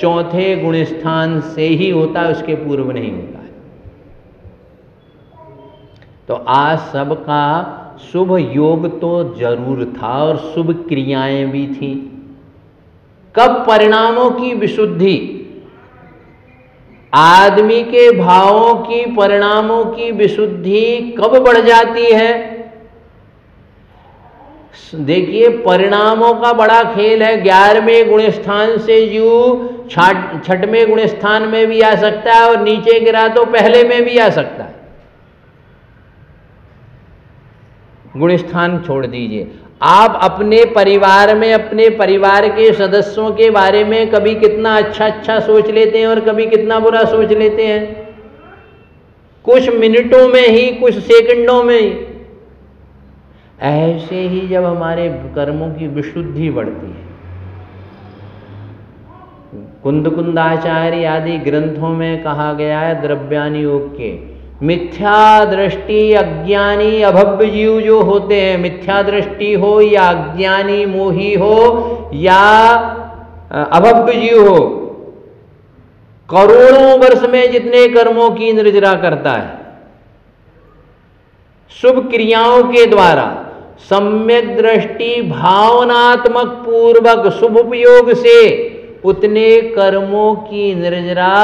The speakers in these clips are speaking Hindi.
चौथे गुण स्थान से ही होता है, उसके पूर्व नहीं होता है। तो आज सबका शुभ योग तो जरूर था और शुभ क्रियाएं भी थी। कब परिणामों की विशुद्धि, आदमी के भावों की, परिणामों की विशुद्धि कब बढ़ जाती है? देखिए, परिणामों का बड़ा खेल है। 11वें गुण स्थान से जीव 6वें गुण स्थान में भी आ सकता है और नीचे गिरा तो पहले में भी आ सकता है। गुण स्थान छोड़ दीजिए, आप अपने परिवार में अपने परिवार के सदस्यों के बारे में कभी कितना अच्छा अच्छा सोच लेते हैं और कभी कितना बुरा सोच लेते हैं, कुछ मिनटों में ही, कुछ सेकंडों में ही। ऐसे ही जब हमारे कर्मों की विशुद्धि बढ़ती है, कुंदाचार्य आदि ग्रंथों में कहा गया है द्रव्यानि योग के, मिथ्या दृष्टि अज्ञानी अभव्य जीव जो होते हैं, मिथ्या दृष्टि हो या अज्ञानी मोही हो या अभव्य जीव हो, करोड़ों वर्ष में जितने कर्मों की निर्जरा करता है, शुभ क्रियाओं के द्वारा सम्यक दृष्टि भावनात्मक पूर्वक शुभ उपयोग से उतने कर्मों की निर्जरा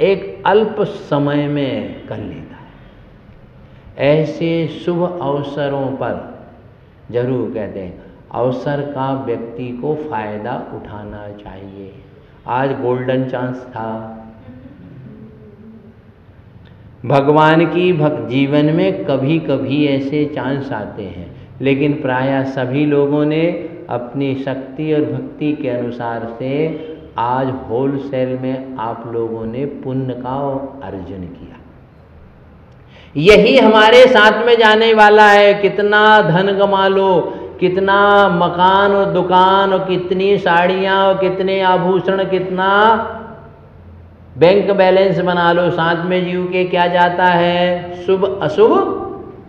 एक अल्प समय में कर लेता है। ऐसे शुभ अवसरों पर जरूर कहते हैं, अवसर का व्यक्ति को फायदा उठाना चाहिए। आज गोल्डन चांस था। भगवान की जीवन में कभी कभी ऐसे चांस आते हैं, लेकिन प्रायः सभी लोगों ने अपनी शक्ति और भक्ति के अनुसार से आज होलसेल में आप लोगों ने पुण्य का अर्जन किया। यही हमारे साथ में जाने वाला है। कितना धन कमा लो, कितना मकान और दुकान और कितनी साड़ियाँ और कितने आभूषण, कितना बैंक बैलेंस बना लो, साथ में जीव के क्या जाता है? शुभ अशुभ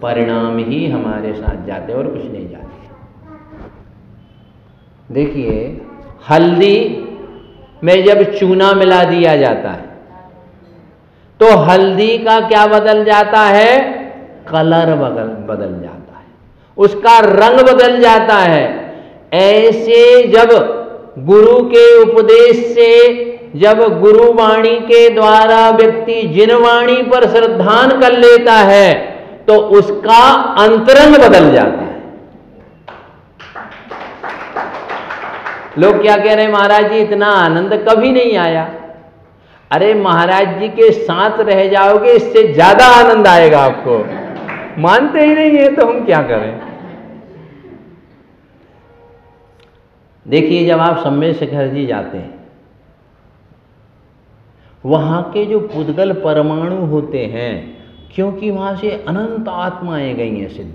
परिणाम ही हमारे साथ जाते और कुछ नहीं जाते। देखिए, हल्दी में जब चूना मिला दिया जाता है तो हल्दी का क्या बदल जाता है? कलर बदल जाता है, उसका रंग बदल जाता है। ऐसे जब गुरु के उपदेश से, जब गुरुवाणी के द्वारा व्यक्ति जिन वाणी पर श्रद्धान कर लेता है तो उसका अंतरंग बदल जाता है। लोग क्या कह रहे हैं, महाराज जी इतना आनंद कभी नहीं आया। अरे महाराज जी के साथ रह जाओगे, इससे ज्यादा आनंद आएगा आपको। मानते ही नहीं है तो हम क्या करें। देखिए, जब आप सम्मेद शिखर जी जाते हैं, वहां के जो पुद्गल परमाणु होते हैं, क्योंकि वहां से अनंत आत्माएं गई हैं, सिद्ध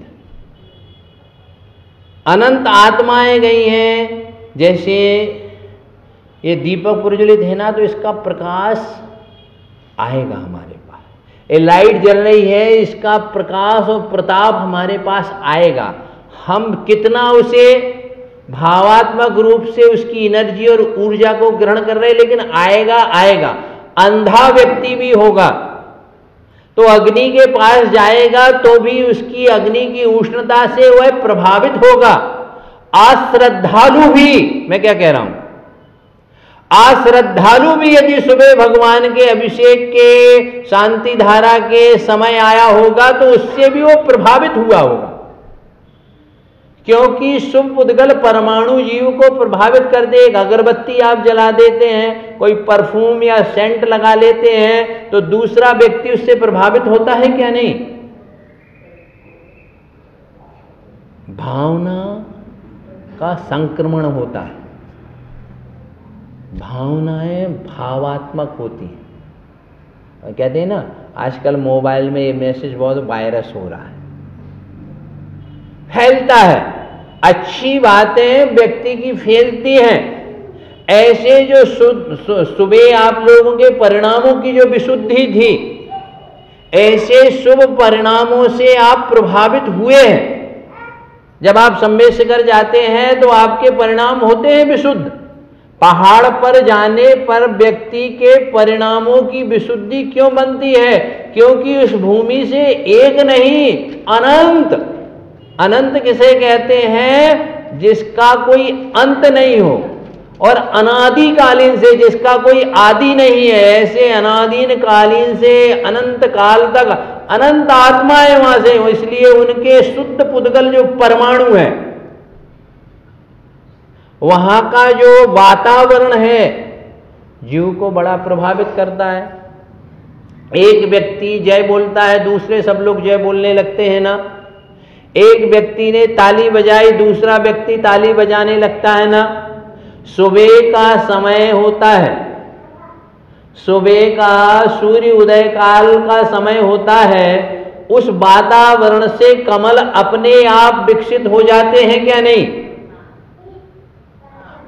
अनंत आत्माएं गई हैं। जैसे ये दीपक प्रज्वलित है ना, तो इसका प्रकाश आएगा हमारे पास। ये लाइट जल रही है, इसका प्रकाश और प्रताप हमारे पास आएगा। हम कितना उसे भावात्मक रूप से उसकी एनर्जी और ऊर्जा को ग्रहण कर रहे हैं, लेकिन आएगा आएगा। अंधा व्यक्ति भी होगा तो अग्नि के पास जाएगा तो भी उसकी अग्नि की उष्णता से वह प्रभावित होगा। अश्रद्धालु भी, मैं क्या कह रहा हूं, अश्रद्धालु भी यदि सुबह भगवान के अभिषेक के शांति धारा के समय आया होगा तो उससे भी वो प्रभावित हुआ होगा, क्योंकि शुभ पुद्गल परमाणु जीव को प्रभावित कर दे। एक अगरबत्ती आप जला देते हैं, कोई परफ्यूम या सेंट लगा लेते हैं, तो दूसरा व्यक्ति उससे प्रभावित होता है क्या? नहीं। भावना का संक्रमण होता है। भावनाएं भावात्मक होती हैं। और कहते हैं ना, आजकल मोबाइल में ये मैसेज बहुत वायरस हो रहा है, फैलता है। अच्छी बातें व्यक्ति की फैलती हैं। ऐसे जो सुबह आप लोगों के परिणामों की जो विशुद्धि थी, ऐसे शुभ परिणामों से आप प्रभावित हुए हैं। जब आप सम्मेद शिखर जाते हैं तो आपके परिणाम होते हैं विशुद्ध। पहाड़ पर जाने पर व्यक्ति के परिणामों की विशुद्धि क्यों बनती है? क्योंकि उस भूमि से एक नहीं, अनंत, अनंत किसे कहते हैं? जिसका कोई अंत नहीं हो, और अनादिकालीन से जिसका कोई आदि नहीं है। ऐसे अनादीन कालीन से अनंत काल तक अनंत आत्माएं वहां से, इसलिए उनके शुद्ध पुद्गल जो परमाणु है, वहां का जो वातावरण है जीव को बड़ा प्रभावित करता है। एक व्यक्ति जय बोलता है, दूसरे सब लोग जय बोलने लगते हैं ना। एक व्यक्ति ने ताली बजाई, दूसरा व्यक्ति ताली बजाने लगता है ना। सुबह का समय होता है, सुबह का सूर्य उदय काल का समय होता है, उस वातावरण से कमल अपने आप विकसित हो जाते हैं क्या नहीं?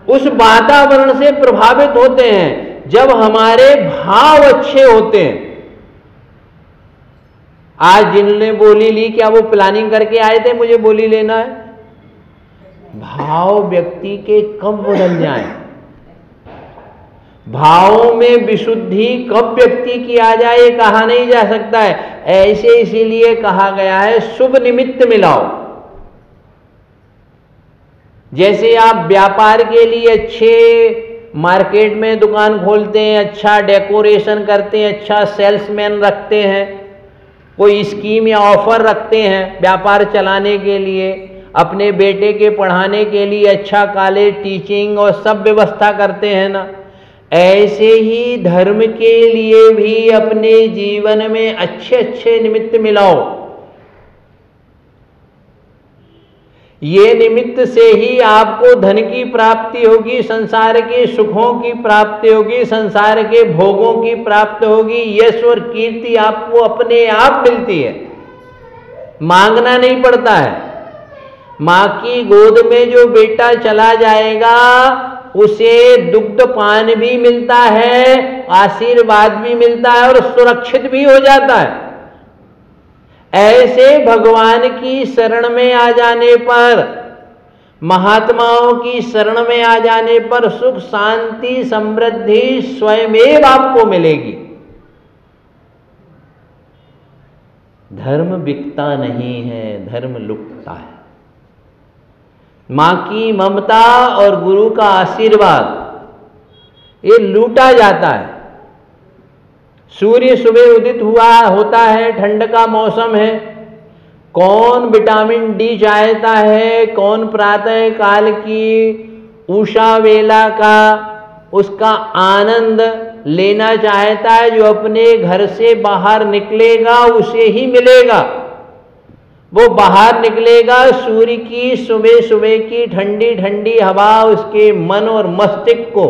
उस वातावरण से प्रभावित होते हैं। जब हमारे भाव अच्छे होते हैं, आज जिन्होंने बोली ली, क्या वो प्लानिंग करके आए थे मुझे बोली लेना है? भाव व्यक्ति के कब बदल जाएं, भावों में विशुद्धि कब व्यक्ति की आ जाए, कहा नहीं जा सकता है। ऐसे इसीलिए कहा गया है शुभ निमित्त मिलाओ। जैसे आप व्यापार के लिए अच्छे मार्केट में दुकान खोलते हैं, अच्छा डेकोरेशन करते हैं, अच्छा सेल्समैन रखते हैं, कोई स्कीम या ऑफर रखते हैं व्यापार चलाने के लिए, अपने बेटे के पढ़ाने के लिए अच्छा कॉलेज, टीचिंग और सब व्यवस्था करते हैं ना। ऐसे ही धर्म के लिए भी अपने जीवन में अच्छे अच्छे निमित्त मिलाओ। ये निमित्त से ही आपको धन की प्राप्ति होगी, संसार के सुखों की प्राप्ति होगी, संसार के भोगों की प्राप्ति होगी, यश और कीर्ति आपको अपने आप मिलती है, मांगना नहीं पड़ता है। मां की गोद में जो बेटा चला जाएगा उसे दुग्ध पान भी मिलता है, आशीर्वाद भी मिलता है और सुरक्षित भी हो जाता है। ऐसे भगवान की शरण में आ जाने पर, महात्माओं की शरण में आ जाने पर सुख शांति समृद्धि स्वयमेव आपको मिलेगी। धर्म बिकता नहीं है, धर्म लुटता है। मां की ममता और गुरु का आशीर्वाद ये लूटा जाता है। सूर्य सुबह उदित हुआ होता है, ठंड का मौसम है, कौन विटामिन डी चाहता है, कौन प्रातः काल की उषा वेला का उसका आनंद लेना चाहता है। जो अपने घर से बाहर निकलेगा उसे ही मिलेगा। वो बाहर निकलेगा, सूर्य की सुबह सुबह की ठंडी ठंडी हवा उसके मन और मस्तिष्क को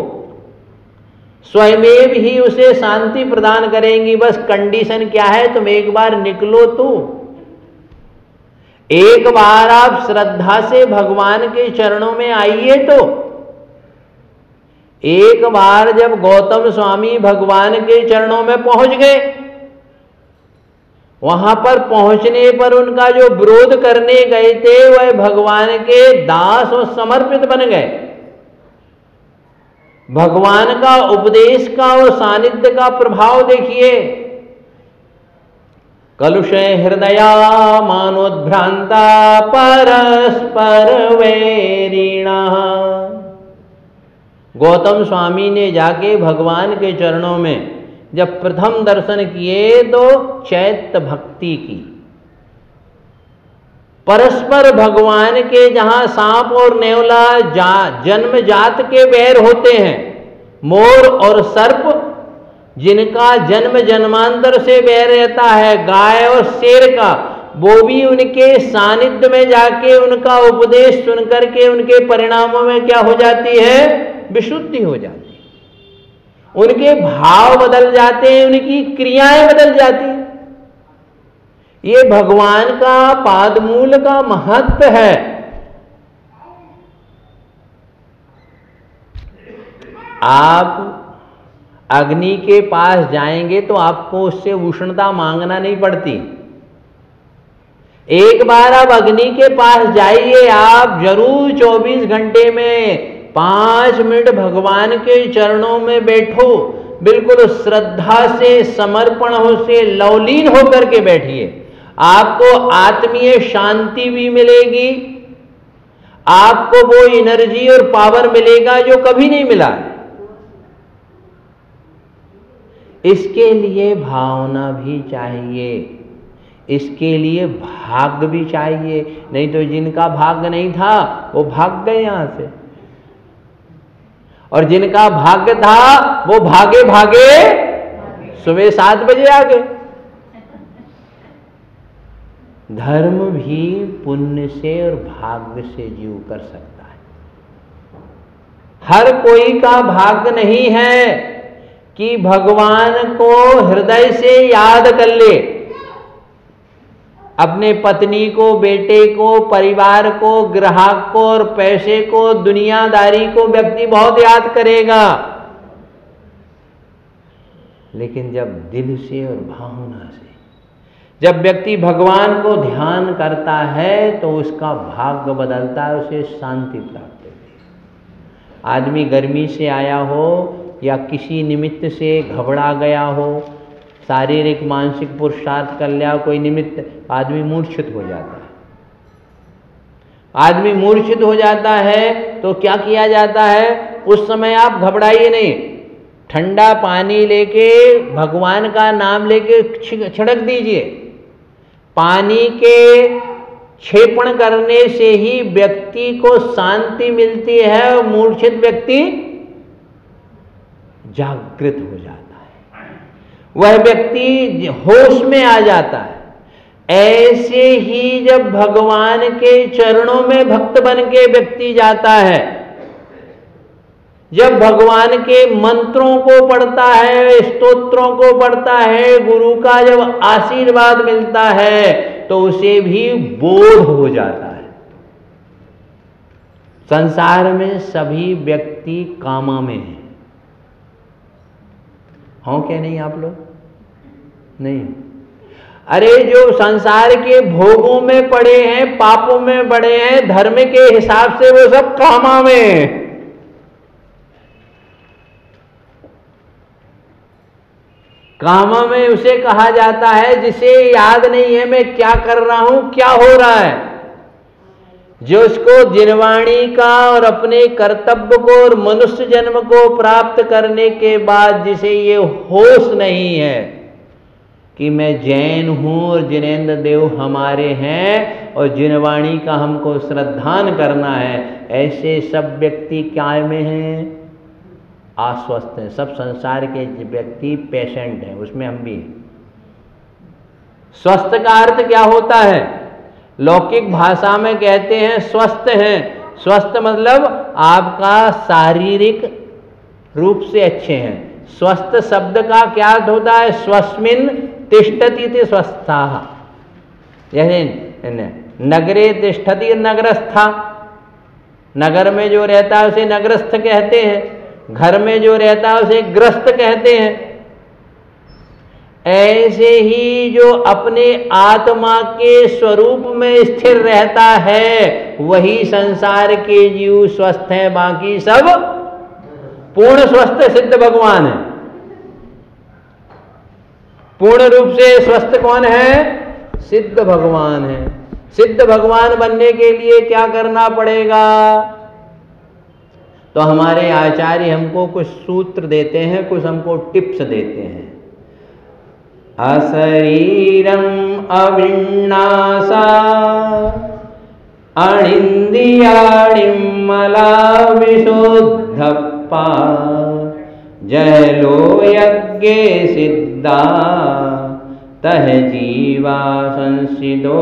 स्वयमेव ही उसे शांति प्रदान करेंगी। बस कंडीशन क्या है? तुम एक बार निकलो तो, एक बार आप श्रद्धा से भगवान के चरणों में आइए तो। एक बार जब गौतम स्वामी भगवान के चरणों में पहुंच गए, वहां पर पहुंचने पर उनका जो विरोध करने गए थे वह भगवान के दास और समर्पित बन गए। भगवान का उपदेश का और सानिध्य का प्रभाव देखिए। कलुषे हृदया मानोद्भ्रांता परस्पर वैरिणा। गौतम स्वामी ने जाके भगवान के चरणों में जब प्रथम दर्शन किए तो चैत्य भक्ति की, परस्पर भगवान के जहां सांप और नेवला जन्म जात के वैर होते हैं, मोर और सर्प जिनका जन्म जन्मांतर से वैर रहता है, गाय और शेर का, वो भी उनके सानिध्य में जाके उनका उपदेश सुन करके उनके परिणामों में क्या हो जाती है? विशुद्धि हो जाती है। उनके भाव बदल जाते हैं, उनकी क्रियाएं बदल जाती हैं। ये भगवान का पादमूल का महत्व है। आप अग्नि के पास जाएंगे तो आपको उससे उष्णता मांगना नहीं पड़ती। एक बार आप अग्नि के पास जाइए, आप जरूर 24 घंटे में 5 मिनट भगवान के चरणों में बैठो, बिल्कुल श्रद्धा से, समर्पण हो से, लवलीन होकर के बैठिए। आपको आत्मीय शांति भी मिलेगी, आपको वो एनर्जी और पावर मिलेगा जो कभी नहीं मिला है। इसके लिए भावना भी चाहिए, इसके लिए भाग्य भी चाहिए। नहीं तो जिनका भाग्य नहीं था वो भाग गए यहां से, और जिनका भाग्य था वो भागे भागे सुबह 7 बजे आ गए। धर्म भी पुण्य से और भाग्य से जीव कर सकता है। हर कोई का भाग्य नहीं है कि भगवान को हृदय से याद कर ले। अपने पत्नी को, बेटे को, परिवार को, ग्राहक को और पैसे को, दुनियादारी को व्यक्ति बहुत याद करेगा, लेकिन जब दिल से और भावना से जब व्यक्ति भगवान को ध्यान करता है तो उसका भाग्य बदलता है, उसे शांति प्राप्त होती है। आदमी गर्मी से आया हो या किसी निमित्त से घबरा गया हो, शारीरिक मानसिक पुरुषार्थ कर लिया कोई निमित्त, आदमी मूर्छित हो जाता है। आदमी मूर्छित हो जाता है तो क्या किया जाता है? उस समय आप घबराइए नहीं, ठंडा पानी लेके भगवान का नाम लेके छिड़क दीजिए। पानी के क्षेपण करने से ही व्यक्ति को शांति मिलती है और मूर्छित व्यक्ति जागृत हो जाता है, वह व्यक्ति होश में आ जाता है। ऐसे ही जब भगवान के चरणों में भक्त बन के व्यक्ति जाता है, जब भगवान के मंत्रों को पढ़ता है, स्तोत्रों को पढ़ता है, गुरु का जब आशीर्वाद मिलता है तो उसे भी बोध हो जाता है। संसार में सभी व्यक्ति कामा में हैं। हो क्या नहीं आप लोग? नहीं। अरे जो संसार के भोगों में पड़े हैं, पापों में पड़े हैं, धर्म के हिसाब से वो सब कामा में हैं। कामा में उसे कहा जाता है जिसे याद नहीं है मैं क्या कर रहा हूं, क्या हो रहा है। जो उसको जिनवाणी का और अपने कर्तव्य को और मनुष्य जन्म को प्राप्त करने के बाद जिसे ये होश नहीं है कि मैं जैन हूं और जिनेन्द्र देव हमारे हैं और जिनवाणी का हमको श्रद्धान करना है, ऐसे सब व्यक्ति क्या में हैं? आश्वस्त हैं। सब संसार के व्यक्ति पेशेंट हैं, उसमें हम भी हैं। स्वस्थ का अर्थ क्या होता है? लौकिक भाषा में कहते हैं स्वस्थ हैं। स्वस्थ मतलब आपका शारीरिक रूप से अच्छे हैं। स्वस्थ शब्द का क्या अर्थ होता है? स्वस्मिन तिष्ठति ते स्वस्थाः। जैसे नगरे तिष्ठति नगरस्था, नगर में जो रहता है उसे नगरस्थ कहते हैं, घर में जो रहता है उसे ग्रस्त कहते हैं। ऐसे ही जो अपने आत्मा के स्वरूप में स्थिर रहता है वही संसार के जीव स्वस्थ हैं, बाकी सब पूर्ण स्वस्थ सिद्ध भगवान है। पूर्ण रूप से स्वस्थ कौन है? सिद्ध भगवान है। सिद्ध भगवान बनने के लिए क्या करना पड़ेगा? तो हमारे आचार्य हमको कुछ सूत्र देते हैं, कुछ हमको टिप्स देते हैं। अशरीरम अविनाशा अनिंद्रियाणि मला विशुद्धप्पा जयलो यज्ञे सिद्धा तह जीवा संसिदोणेया।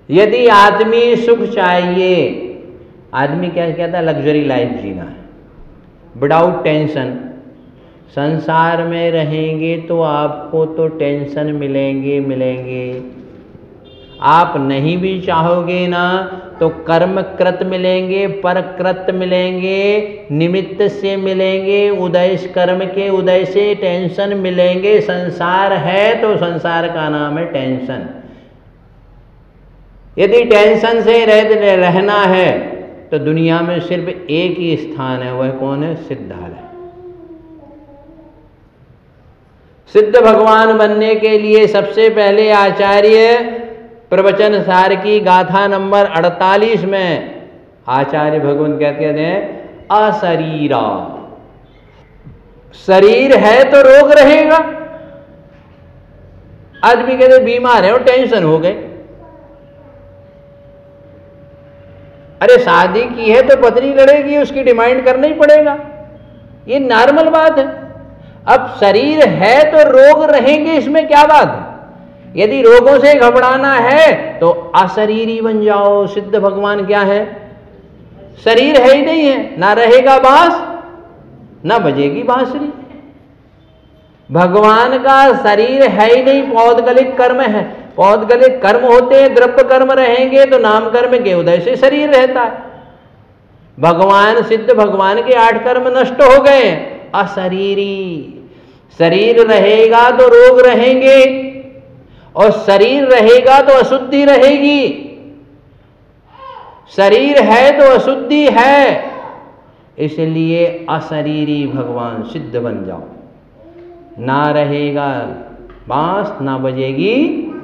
यदि आदमी सुख चाहिए, आदमी क्या कहता है? लग्जरी लाइफ जीना है विदाउट टेंशन। संसार में रहेंगे तो आपको तो टेंशन मिलेंगे। आप नहीं भी चाहोगे ना तो कर्म कृत मिलेंगे, पर कृत मिलेंगे, निमित्त से मिलेंगे, उदय कर्म के उदय से टेंशन मिलेंगे। संसार है तो संसार का नाम है टेंशन। यदि टेंशन से रहना है तो दुनिया में सिर्फ एक ही स्थान है, वह कौन है? सिद्धालय। सिद्ध भगवान बनने के लिए सबसे पहले आचार्य प्रवचन सार की गाथा नंबर 48 में आचार्य भगवान कहते हैं अशरीरा। शरीर है तो रोग रहेगा। आदमी कहते बीमार है और टेंशन हो गए। अरे शादी की है तो पत्नी लड़ेगी, उसकी डिमांड करना ही पड़ेगा, ये नॉर्मल बात है। अब शरीर है तो रोग रहेंगे, इसमें क्या बात है? यदि रोगों से घबराना है तो अशरीरी बन जाओ। सिद्ध भगवान क्या है? शरीर है ही नहीं है, ना रहेगा बांस ना बजेगी बांसुरी। भगवान का शरीर है ही नहीं, पौद्गलिक कर्म है। पौद्गलिक कर्म होते हैं, द्रव्य कर्म रहेंगे तो नाम कर्म के उदय से शरीर रहता है। भगवान सिद्ध भगवान के 8 कर्म नष्ट हो गए। अशरीरी, शरीर रहेगा तो रोग रहेंगे और शरीर रहेगा तो अशुद्धि रहेगी। शरीर है तो अशुद्धि है, इसलिए अशरीरी भगवान सिद्ध बन जाओ। ना रहेगा बांस ना बजेगी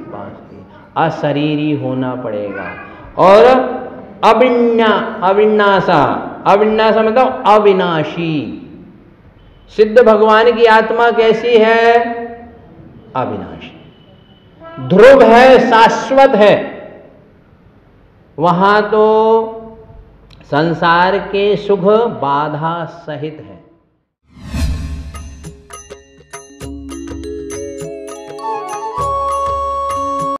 बांसुरी, अशरीरी होना पड़ेगा। और अविनाशा, अविनाशा मतलब अविनाशी। सिद्ध भगवान की आत्मा कैसी है? अविनाशी, ध्रुव है, शाश्वत है। वहां तो संसार के सुख बाधा सहित है।